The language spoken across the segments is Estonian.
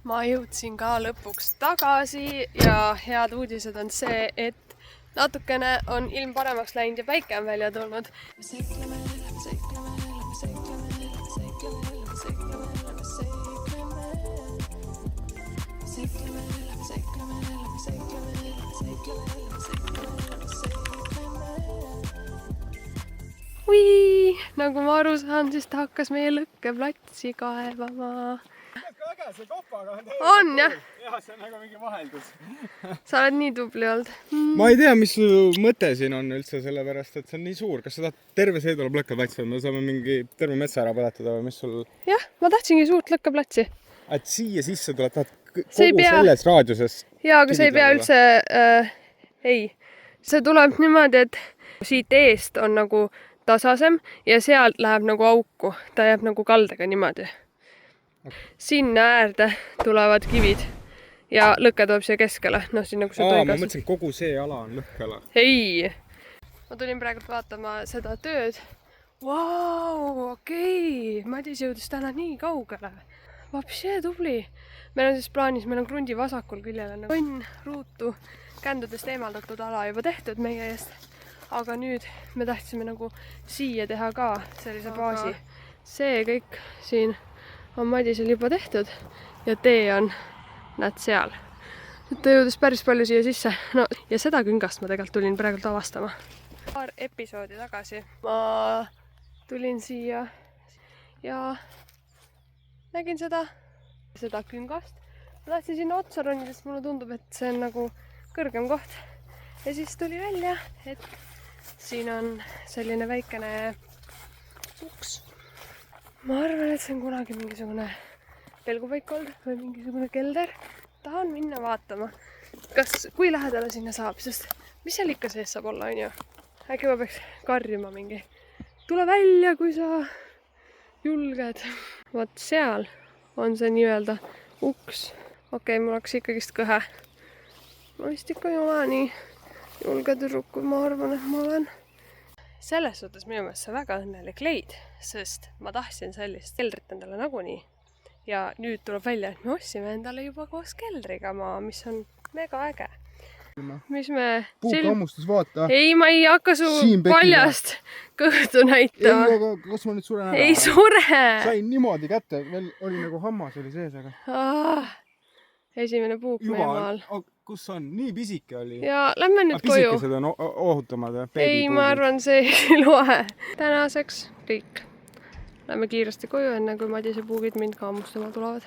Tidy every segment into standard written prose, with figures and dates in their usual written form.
ma jõudsin ka lõpuks tagasi ja head uudised on see, et natukene on ilm paremaks läinud ja päike on välja tulnud. Ui, nagu ma aru saan, siis ta hakkas meie lõkkeplatsi kaevama. Äge see kopaga on On jah? Jah, see on nagu mingi vaheldus. Sa oled nii tubli olnud. Ma ei tea, mis su mõte siin on üldse, sellepärast, et see on nii suur. Kas sa tahad terve see tuleb lõkkeplatsi või me saame mingi terve metsa ära põletada või mis sul... Jah, ma tahtsingi suurt lõkkeplatsi. Et siia sisse tuleb, tahad kogu selles raadiuses? Jaa, aga see ei pea üldse... ei. See tuleb niimoodi, et siit eest on nagu tasasem ja sealt läheb nagu auku. Ta jääb nagu kaldega niimoodi. Sinna äärde tulevad kivid ja lõkke tuleb siia keskele. No, siin nagu see ma mõtlesin, kogu see ala on lõhkala. Ei! Ma tulin praegu vaatama seda tööd. Vau, okei! Madis jõudis täna nii kaugele. Vapsi tubli! Meil on siis plaanis, meil on krundi vasakul küljel konn, ruutu, kändudest eemaldatud ala juba tehtud meie eest. Aga nüüd me tahtsime nagu siia teha ka sellise baasi. See kõik siin on Madisel juba tehtud ja tee on näed seal. Ta jõudis päris palju siia sisse. No, ja seda küngast ma tegelikult tulin praegult avastama. Paar episoodi tagasi ma tulin siia ja nägin seda küngast. Ma tahtsin sinna otsa ronida, sest mulle tundub, et see on nagu kõrgem koht. Ja siis tuli välja, et siin on selline väikene uks. Ma arvan, et see on kunagi mingisugune pelgupaik olnud või mingisugune kelder. Tahan minna vaatama, kui lähedale sinna saab, sest mis seal ikka sees saab olla, on ju? Äkki ma peaks karjuma mingi. Tule välja, kui sa julged. Vaat seal on see nii-öelda uks. Okei, mul hakkas ikkagist kõhe. Ma vist ikka ei ole nii julge tüdruk, kui ma arvan, et ma olen. Selles suhtes minu meelest see väga õnnelik leid, sest ma tahtsin sellist keldrit endale nagunii. Ja nüüd tuleb välja, et me ostsime endale juba koos keldriga maa, mis on mega äge. Mis me... Puukammustus, vaata. Ei, ma ei hakka su paljast kõhtu näitama. Ei, aga kas ma nüüd suren ära? Ei sure! Sain niimoodi kätte, veel oli nagu hammas oli sees, aga... Esimene puuk meie maal. Kus on? Nii pisike oli. Ja lähme nüüd koju. Pisikesed on ohutamad. Ei, ma arvan, see ei loe. Tänaseks kõik. Lähme kiiresti koju, enne kui Madise puugid mind ka hammustama tulevad.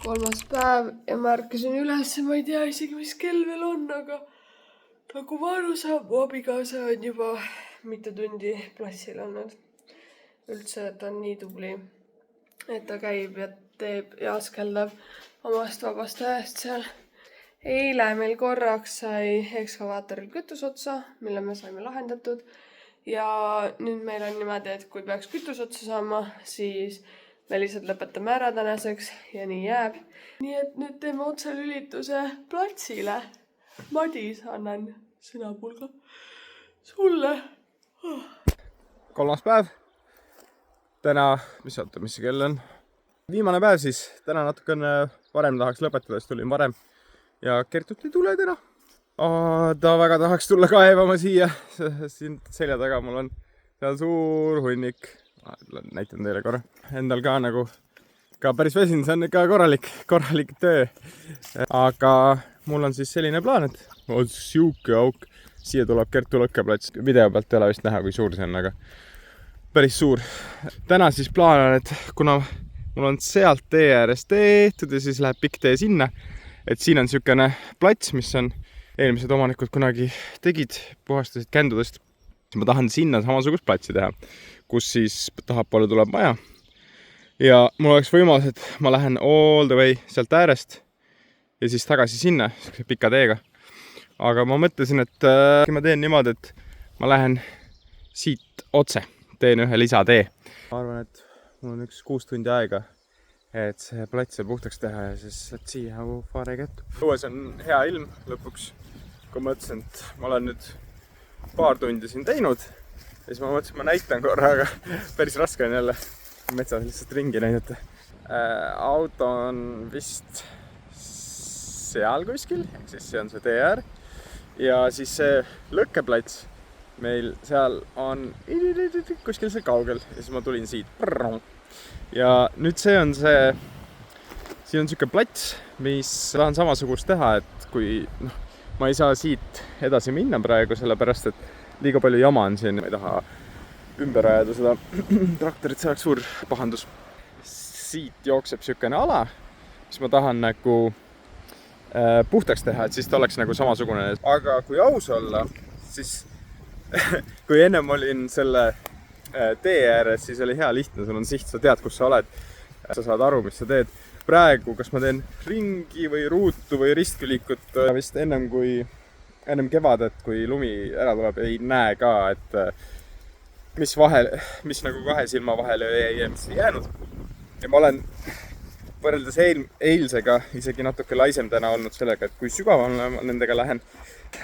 3. päev ja ma ärkasin üles. Ma ei tea isegi, mis kell veel on, aga nagu ma aru saan, mu abikaasa on juba mitu tundi platsil olnud. Üldse, et ta on nii tubli, et ta käib ja teeb ja askeldab omast vabast ajast seal. Eile meil korraks sai ekskavaatoril kütus otsa, mille me saime lahendatud. Ja nüüd meil on niimoodi, et kui peaks kütus otsa saama, siis me lihtsalt lõpetame ära tänaseks ja nii jääb. Nii et nüüd teeme otselülituse platsile. Madis, annan sõnapulga sulle. 3. päev. Täna, mis see kell on? Viimane päev siis. Täna natukene varem tahaks lõpetada, siis tulin varem. Ja Kertut ei tule täna. Ta väga tahaks tulla kaevama siia. Siin selja taga mul on seal suur hunnik. Näitan teile korra. Endal ka nagu ka päris väsin, see on ikka korralik töö. Aga mul on siis selline plaan, et siuke auk. Siia tuleb Kertu lõkkeplats. Video pealt ei ole vist näha, kui suur see on, aga päris suur. Täna siis plaan on, et kuna mul on sealt tee äärest tehtud ja siis läheb pikk tee sinna, et siin on siukene plats, mis on eelmised omanikud kunagi tegid, puhastasid kändudest. Ma tahan sinna samasugust platsi teha, kus siis tahapoole tuleb maja. Ja mul oleks võimalus, et ma lähen all the way sealt äärest ja siis tagasi sinna, pika teega. Aga ma mõtlesin, et ma teen niimoodi, et ma lähen siit otse, teen ühe lisatee. Ma arvan, et mul on 6 tundi aega, et see plats puhtaks teha ja siis siia nagu faare kättu. Õues on hea ilm lõpuks, kui mõtlesin, et ma olen nüüd paar tundi siin teinud ja siis ma mõtlesin, et ma näitan korra, aga päris raske on jälle metsas lihtsalt ringi näidata. auto on vist seal kuskil, ehk siis see on see tee äär. Ja siis see lõkkeplats meil seal on kuskil seal kaugel ja siis ma tulin siit. Ja nüüd siin on siuke plats, mis tahan samasugust teha, et kui ma ei saa siit edasi minna praegu, sellepärast et liiga palju jama on siin. Ma ei taha ümber ajada seda traktorit, see oleks suur pahandus. Siit jookseb siukene ala, mis ma tahan nagu puhtaks teha, et siis ta oleks nagu samasugune. Aga kui aus olla, siis kui ennem olin selle tee ääres, siis oli hea lihtne, sul on siht, sa tead, kus sa oled. Sa saad aru, mis sa teed. Praegu, kas ma teen ringi või ruutu või ristkülikut, vist ennem kevadet, kui lumi ära tuleb, ei näe ka, et mis nagu kahe silma vahele jäi ja mis ei jäänud. Ja ma olen võrreldes eilsega isegi natuke laisem täna olnud sellega, et kui sügaval ma nendega lähen.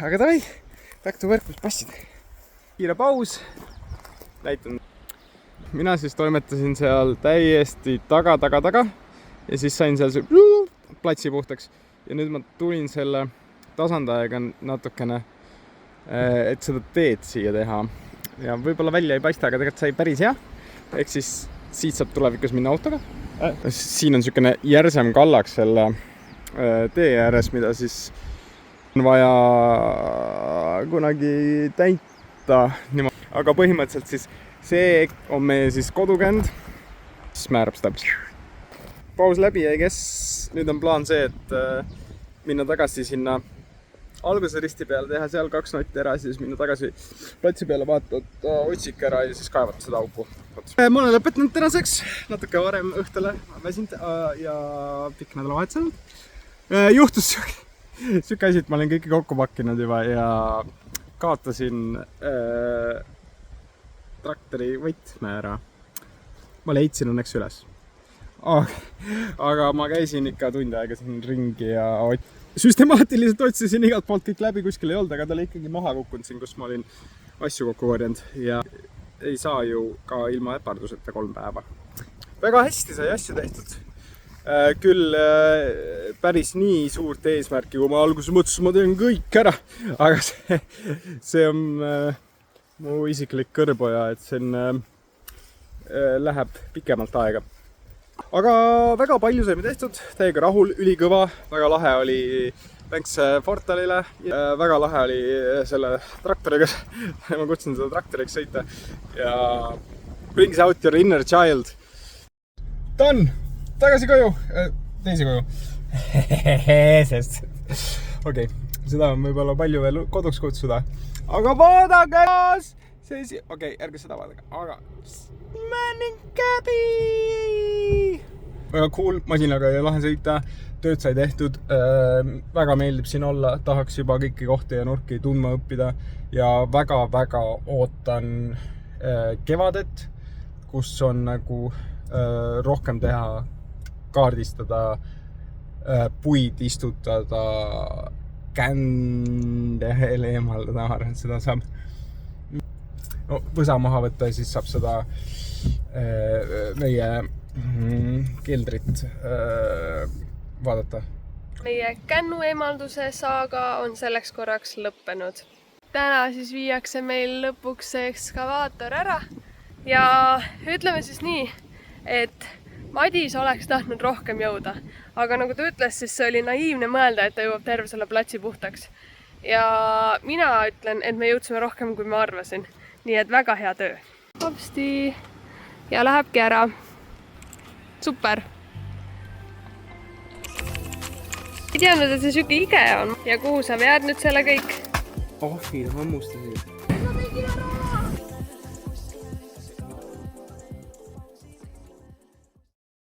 Aga davai, back to work, mis passid. Kiire paus. Näitan. Mina siis toimetasin seal täiesti taga ja siis sain seal see platsi puhtaks. Ja nüüd ma tulin selle tasandajaga natukene, et seda teed siia teha. Ja võib-olla välja ei paista, aga tegelikult sai päris hea. Ehk siis siit saab tulevikus minna autoga. Siin on siukene järsem kallaks selle tee ääres, mida siis on vaja kunagi täita. Aga põhimõtteliselt siis see on meie siis kodukänd, siis määrab seda. Paus läbi ja kes nüüd on plaan see, et minna tagasi sinna alguse risti peale, teha seal 2 notti ära, siis minna tagasi platsi peale, vaatad otsik ära ja siis kaevad seda auku. Ma olen lõpetanud tänaseks, natuke varem õhtule väsinud ja pikk nädalavahetusel. Juhtus siuke asi, et ma olen kõike kokku pakkinud juba ja kaotasin traktori võtme ära. Ma leidsin õnneks üles. Aga ma käisin ikka tund aega siin ringi ja süstemaatiliselt otsisin igalt poolt kõik läbi, kuskil ei olnud, aga ta oli ikkagi maha kukkunud siin, kus ma olin asju kokku korjanud ja ei saa ju ka ilma äparduseta 3 päeva. Väga hästi sai asju tehtud. Küll päris nii suurt eesmärki, kui ma alguses mõtlesin, ma teen kõik ära, aga see on mu isiklik kõrboja, et siin läheb pikemalt aega. Aga väga palju saime tehtud, täiega rahul, ülikõva, väga lahe oli thanks Fortalile, väga lahe oli selle traktoriga, ma kutsun seda traktoriks sõita ja brings out your inner child. Done! Tagasi koju, teisi koju. Sest. Okei, seda on võib-olla palju veel koduks kutsuda. Aga vaadake! Okei, ärge seda vaadake, aga Manning Cabby! Väga cool, masinaga ja lahe sõita, tööd sai tehtud, väga meeldib siin olla, tahaks juba kõiki kohti ja nurki tundma õppida ja väga-väga ootan kevadet, kus on nagu rohkem teha, kaardistada, puid istutada, kände eemaldada, ma arvan, et seda saab võsa maha võtta ja siis saab seda meie keldrit vaadata. Meie kännu eemalduse saaga on selleks korraks lõppenud. Täna siis viiakse meil lõpuks see ekskavaator ära ja ütleme siis nii, et Madis oleks tahtnud rohkem jõuda, aga nagu ta ütles, siis see oli naiivne mõelda, et ta jõuab terve selle platsi puhtaks. Ja mina ütlen, et me jõudsime rohkem, kui ma arvasin. Nii et väga hea töö. Hopsti! Ja lähebki ära. Super! Ei teadnud, et see süke ige on. Ja kuhu sa vead nüüd selle kõik? Ohvi, hammustasid.